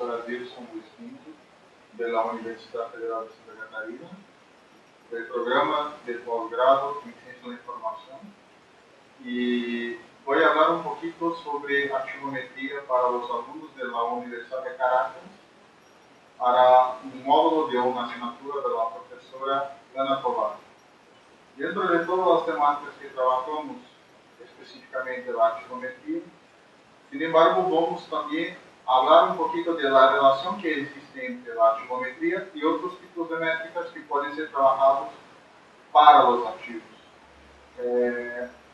profesora Dilson Luiz, de la Universidad Federal de Santa Catarina, del programa de posgrado en Ciencia de la Información. Y voy a hablar un poquito sobre archivometría para los alumnos de la Universidad de Caracas, para un módulo de una asignatura de la profesora Ana Tovar. Dentro de todas las temáticas que trabajamos, específicamente la archivometría, sin embargo, vamos también a hablar un poquito de la relación que existe entre la archivometría y otros tipos de métricas que pueden ser trabajados para los archivos.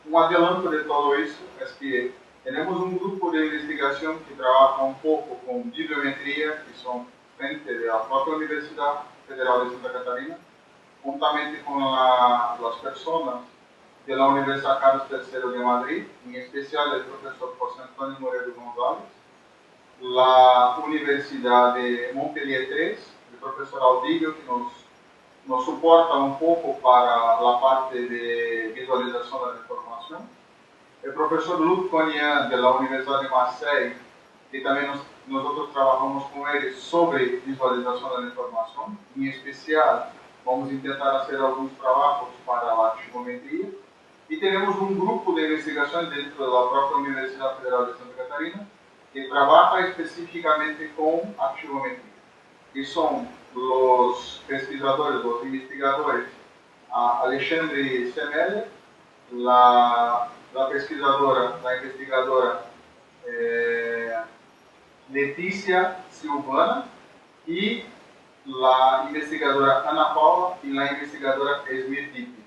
Un adelanto de todo eso es que tenemos un grupo de investigación que trabaja un poco con bibliometría, que son frente de la propia Universidad Federal de Santa Catarina, juntamente con las personas de la Universidad Carlos III de Madrid, en especial el profesor José Antonio Moreno González, la Universidad de Montpellier III, el profesor Audilio, que nos soporta un poco para la parte de visualización de la información, el profesor Luc Cognan de la Universidad de Marseille, que también nosotros trabajamos con él sobre visualización de la información, en especial vamos a intentar hacer algunos trabajos para la archivometría, y tenemos un grupo de investigación dentro de la propia Universidad Federal de Santa Catarina que trabaja específicamente con archivometría, que son los pesquisadores, los investigadores Alexandre Semeller, la investigadora Letícia Silvana y la investigadora Ana Paula y la investigadora Esmirtiti.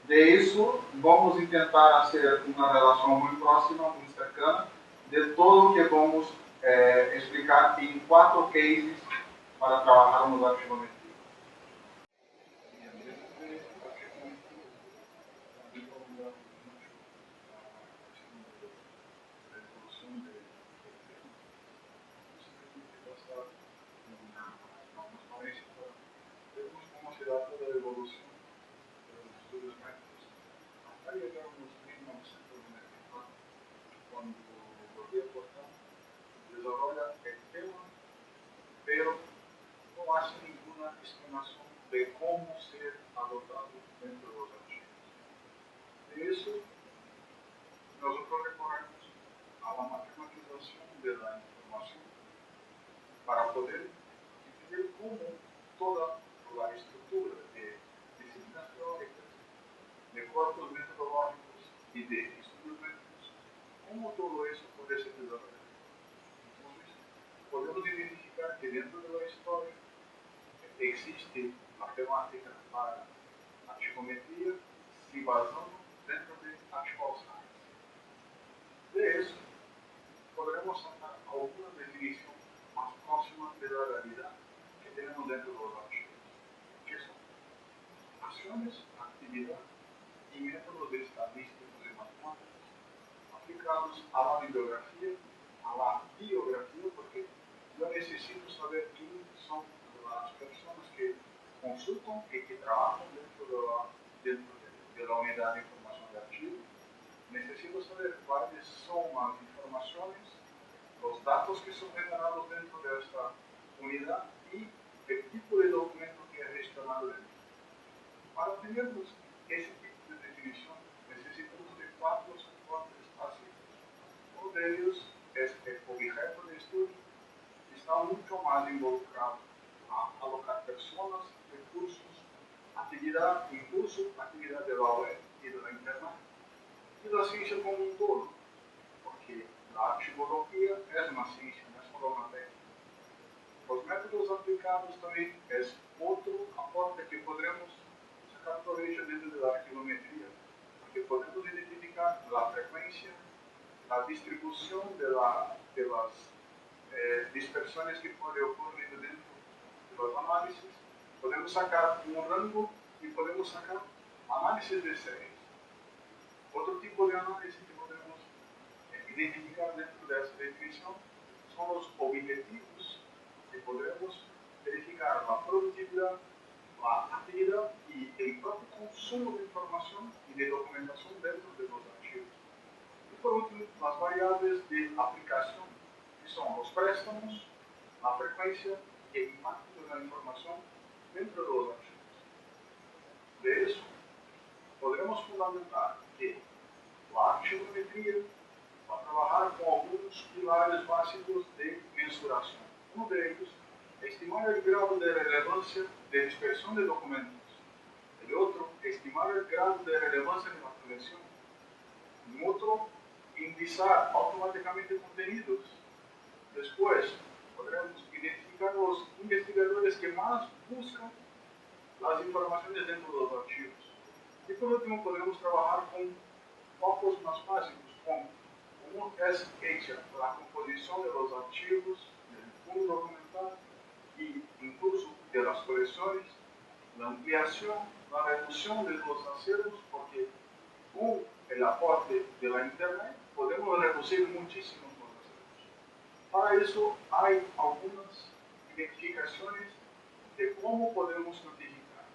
De eso vamos a intentar hacer una relación muy próxima, muy cercana, de todo lo que vamos a explicar en 4 cases para trabajar en los archivometría. Vemos cómo se da toda la evolución de los estudios médicos. Hasta llegamos en 1994, cuando el gobierno desarrolla el tema, pero no hace ninguna estimación de cómo ser adoptado dentro de los archivos. De eso, nosotros recorremos a la matematización de la información para poder entender cómo toda la estructura de disciplinas teóricas, de corpus metodológicos y de estudios médicos, cómo todo eso puede ser desarrollado. Entonces, podemos identificar que dentro de la historia existe la temática para archivometría se basando dentro de Archival Science. De eso, podremos sacar alguna definición más próxima de la realidad que tenemos dentro de los archivos, que son acciones, actividad y métodos estadísticos y matemáticos aplicados a la bibliografía, porque yo necesito saber quiénes son las personas que consultan y que trabajan dentro de la unidad de información de archivos. Necesito saber cuáles son las informaciones, los datos que son generados dentro de esta unidad y el tipo de documento que es gestionado dentro. Para tener ese tipo de definición, necesitamos de 4 soportes básicos. Uno de ellos es el objeto de estudio, que está mucho más involucrado a alocar personas, recursos, actividad, impulso, actividad de la web y de la internet, y la ciencia como un todo, porque la archivología es una ciencia, no es solo una técnica. Los métodos aplicados también es otro aporte que podremos sacar provecho dentro de la archivometría, porque podemos identificar la frecuencia, la distribución de las dispersiones que pueden ocurrir dentro de los análisis, podemos sacar un rango y podemos sacar análisis de series. Otro tipo de análisis que podemos identificar dentro de esta definición son los objetivos, que podremos verificar la productividad, la actividad y el propio consumo de información y de documentación dentro de los archivos. Y por último, las variables de aplicación, que son los préstamos, la frecuencia y el impacto de la información dentro de los archivos. De eso, podremos fundamentar que la archivometría va a trabajar con algunos pilares básicos de mensuración. Uno de ellos, estimar el grado de relevancia de dispersión de documentos. El otro, estimar el grado de relevancia de la colección. Y otro, indizar automáticamente contenidos. Después, podremos identificar los investigadores que más buscan las informaciones dentro de los archivos. Y por último, podemos trabajar con focos más básicos, como cómo es hecha la composición de los archivos, del fondo documental y incluso de las colecciones, la ampliación, la reducción de los acervos, porque con el aporte de la Internet podemos reducir muchísimo los acervos. Para eso hay algunas identificaciones de cómo podemos notificar.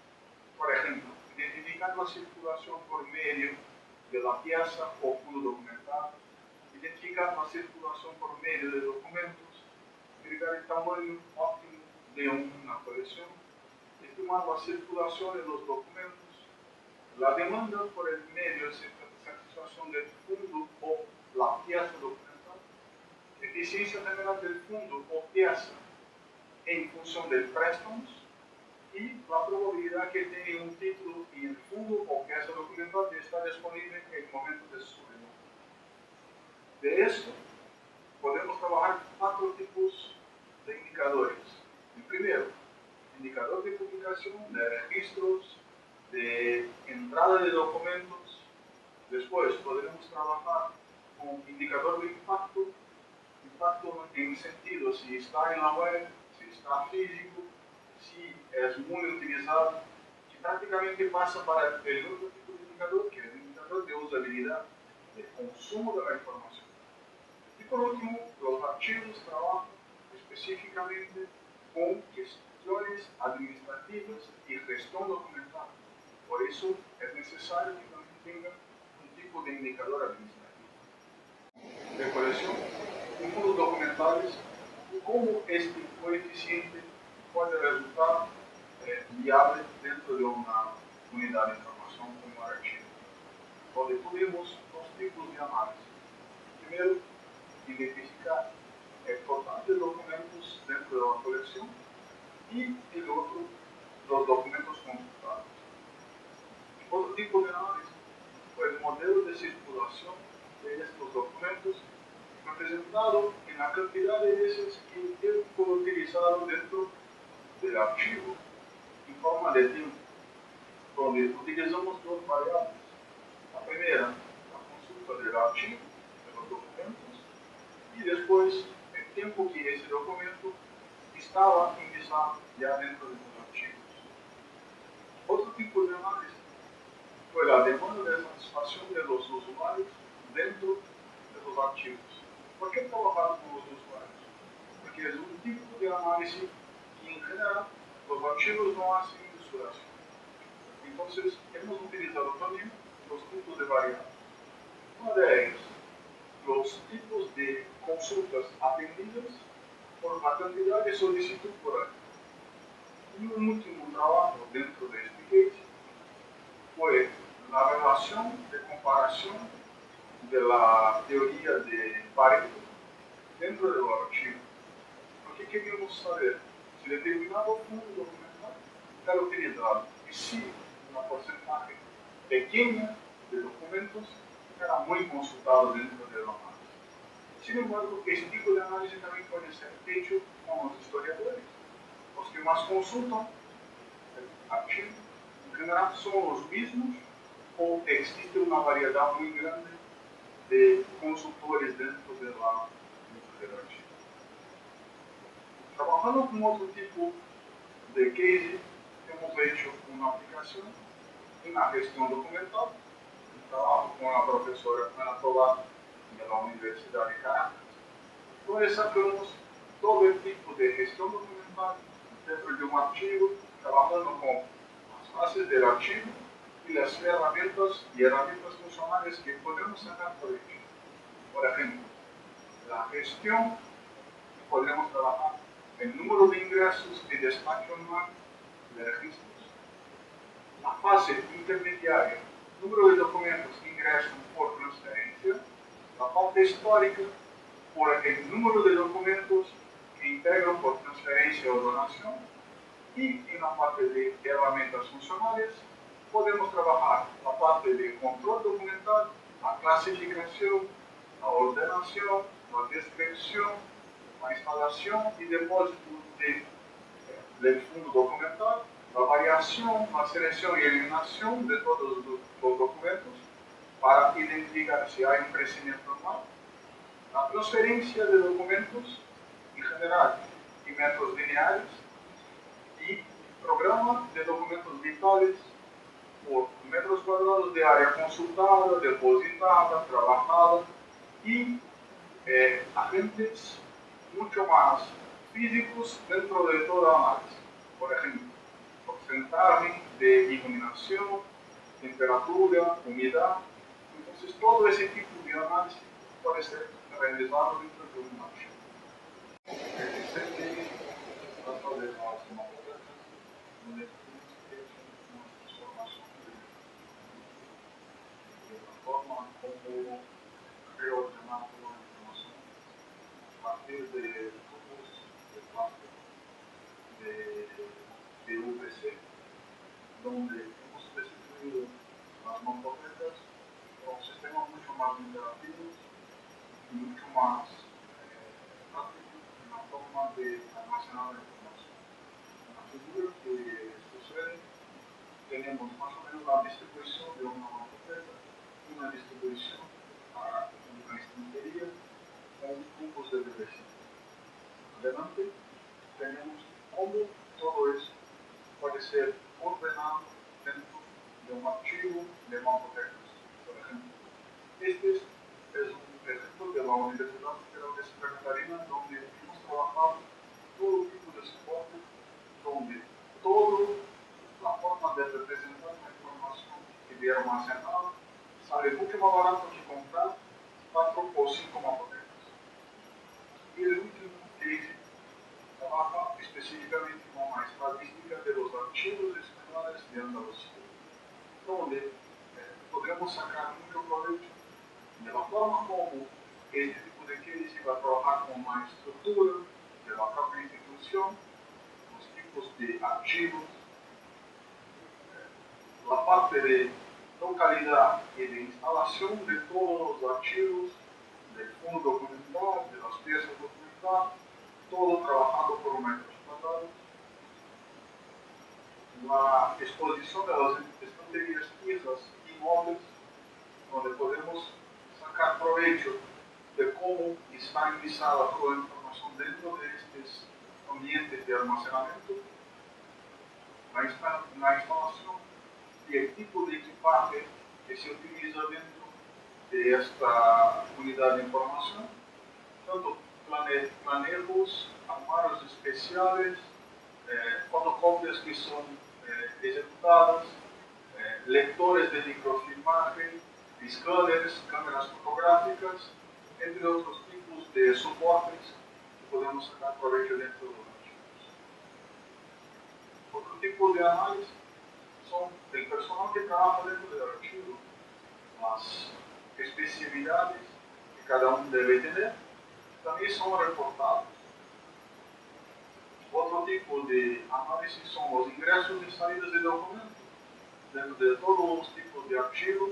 Por ejemplo, identificar la circulación por medio de la pieza o fondo documental, identificar la circulación por medio de documentos, verificar el tamaño óptimo de una colección, estimar la circulación de los documentos, la demanda por el medio de satisfacción del fondo o la pieza documental, eficiencia general del fondo o pieza en función del préstamo y la probabilidad que tiene un título y el fondo o pieza documental que está disponible en el momento de su demanda. De esto, podemos trabajar 4 tipos de indicadores. El primero, indicador de publicación, de registros, de entrada de documentos. Después, podremos trabajar con indicador de impacto en el sentido si está en la web, si está físico, si es muy utilizado, que prácticamente pasa para el otro tipo de indicador, que es el indicador de usabilidad, de consumo de la información. Y por último, los archivos trabajan específicamente con gestiones administrativas y gestión documental. Por eso es necesario que también tengan un tipo de indicador administrativo. De colección, fondos documentales, cómo este coeficiente puede resultar viable dentro de una unidad de información como archivo. Donde tuvimos 2 tipos de análisis. Primero, identificar el total de documentos dentro de la colección y el otro, los documentos consultados. Otro tipo de análisis fue el modelo de circulación de estos documentos representado en la cantidad de veces que él fue utilizado dentro del archivo en forma de tiempo, donde utilizamos 2 variables. La primera, la consulta del archivo, de los documentos, y después el tiempo que ese documento estaba indexado ya dentro de los archivos. Otro tipo de análisis fue la demanda de satisfacción de los usuarios dentro de los archivos. ¿Por qué trabajar con los usuarios? Porque es un tipo de análisis que en general los archivos no hacen mensuración. Entonces, hemos utilizado también los tipos de variables. Una de ellas, los tipos de consultas atendidas por la cantidad de solicitud por año. Y un último trabajo dentro de este case fue la relación de comparación de la teoría de Pareto dentro de los archivos. Porque queríamos saber si determinado fondo documental era utilizado y si una porcentaje pequeña de documentos era muy consultado dentro de la análisis. Sin embargo, este tipo de análisis también puede ser hecho con los historiadores. Los que más consultan el archivo en general son los mismos o existe una variedad muy grande de consultores dentro del archivo. Trabajando con otro tipo de case, hemos hecho una aplicación en la gestión documental. Trabajo con la profesora Ana Tobar de la Universidad de Caracas. Entonces sacamos todo el tipo de gestión documental dentro de un archivo, trabajando con las bases del archivo y las herramientas funcionales que podemos sacar por ello. Por ejemplo, la gestión podremos trabajar el número de ingresos y despacho anual de registros. La fase intermediaria, número de documentos que ingresan por transferencia. La parte histórica, por el número de documentos que integran por transferencia o donación. Y en la parte de herramientas funcionales, podemos trabajar la parte de control documental, la clasificación, la ordenación, la descripción, la instalación y depósito del fondo documental, la variación, la selección y eliminación de todos los documentos para identificar si hay un crecimiento normal, la transferencia de documentos en general y metros lineales y programa de documentos vitales por metros cuadrados de área consultada, depositada, trabajada y agentes mucho más físicos dentro de toda análisis. Por ejemplo, porcentaje de iluminación, temperatura, humedad. Entonces, todo ese tipo de análisis puede ser realizado dentro de un archivo. El CTI trata de las maquetas donde tenemos que hacer una transformación de la forma como reordenar toda la información a partir de tubos de plástico de UVC, donde hemos destruido las mampostetas con sistemas mucho más interactivos y mucho más prácticos en la forma de almacenar la información. En la figura que sucede, tenemos más o menos la distribución de una mamposteta, una distribución para una estantería con tubos de PVC. Adelante tenemos cómo todo eso puede ser ordenado dentro de un archivo de mampostecas. Por ejemplo, este es un ejemplo de la Universidad Federal de Santa Catarina, donde hemos trabajado todo tipo de soporte, donde toda la forma de representar la información y de almacenarla sale mucho más barato que comprar 4 o 5 mampostecas. Y el último que trabaja específicamente con la estadística de los archivos escolares de Andalucía, donde podremos sacar mucho provecho de la forma como este tipo de case va a trabajar con la estructura de la propia institución, los tipos de archivos, la parte de localidad y de instalación de todos los archivos, del fondo documental, de las piezas documentales, todo trabajado por metros cuadrados. La exposición de las estanterías fijas y móviles, donde podemos sacar provecho de cómo está enlisada toda la información dentro de estos ambientes de almacenamiento, la instalación y el tipo de equipaje que se utiliza dentro de esta unidad de información, tanto manejos, armarios especiales, fotocopias que son ejecutadas, lectores de microfilmaje, escáneres, cámaras fotográficas, entre otros tipos de soportes que podemos sacar provecho dentro de los archivos. Otro tipo de análisis son el personal que trabaja dentro del archivo, las especialidades que cada uno debe tener, también son reportados. Otro tipo de análisis son los ingresos y salidas de documentos dentro de todos los tipos de archivos,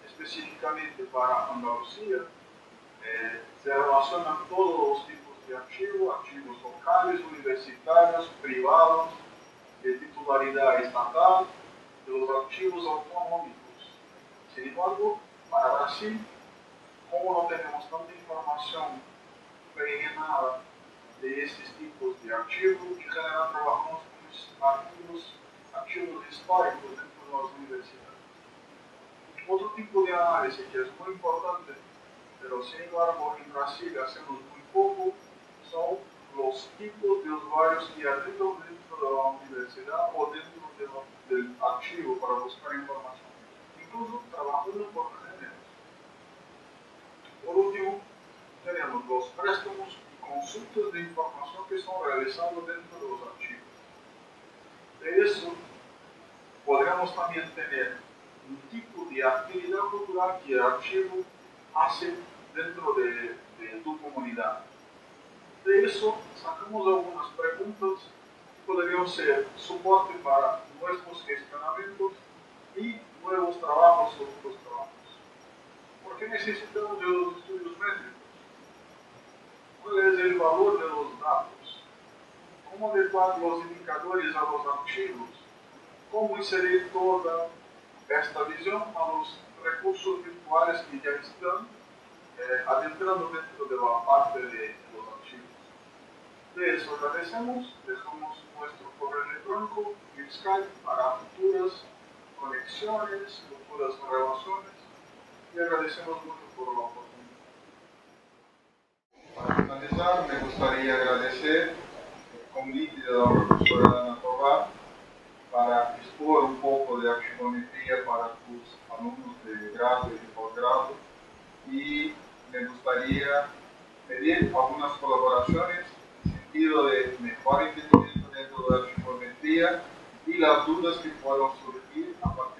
específicamente para Andalucía. Se relacionan todos los tipos de archivos, archivos locales, universitarios, privados, de titularidad estatal, de los archivos autonómicos. Sin embargo, para Brasil, como no tenemos tanta información preliminar de estos tipos de archivos, en general trabajamos con archivos históricos dentro de las universidades. Otro tipo de análisis que es muy importante, pero sin embargo en Brasil hacemos muy poco, son los tipos de usuarios que habitan dentro de la universidad o dentro del archivo para buscar información. Incluso trabajando por géneros. Por último, tenemos los préstamos y consultas de información que son realizadas dentro de los archivos. De eso, podríamos también tener un tipo de actividad cultural que el archivo hace dentro de tu comunidad. De eso, sacamos algunas preguntas que podrían ser soporte para nuestros gestionamientos y nuevos trabajos o futuros trabajos. ¿Por qué necesitamos de los estudios métricos? ¿Cuál es el valor de los datos? ¿Cómo adecuar los indicadores a los archivos? ¿Cómo inserir toda esta visión a los recursos virtuales que ya están adentrando dentro de la parte de los archivos? De eso agradecemos, dejamos nuestro correo electrónico y Skype para futuras conexiones, futuras relaciones y agradecemos mucho por la oportunidad. Para finalizar, me gustaría agradecer el convite de la profesora Ana Tovar para expor un poco de archivometría para tus alumnos de grado y de posgrado, y me gustaría pedir algunas colaboraciones en el sentido de mejor entendimiento dentro de la archivometría y las dudas que puedan surgir a partir